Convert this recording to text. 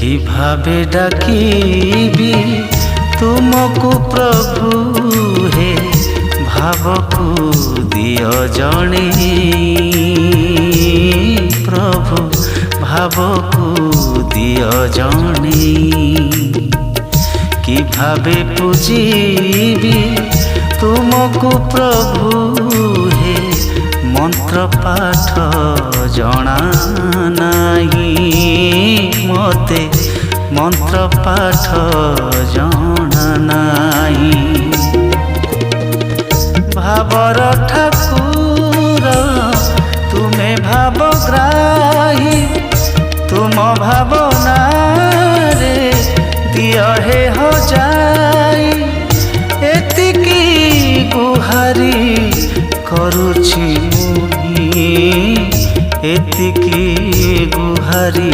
কিভাবে ডাকিবি তুমକୁ প্রভু হে ভাবকু দিয় জଣେଇ প্রভু ভাবকু দিয় জଣେଇ কিভাবে পূজিবি তুমକୁ প্রভু হে মন্ত্র পাঠ জଣା নাই মতে মন্ত্র পাঠ জଣା নাই ভাবর ঠাকুর তুমে ভাবগ্রাহী তুম ভাবনারে দিয় হে হজাই এতিকি গুহারি କରୁଛି ମୁହିଁ ଏତିକି ଗୁହାରି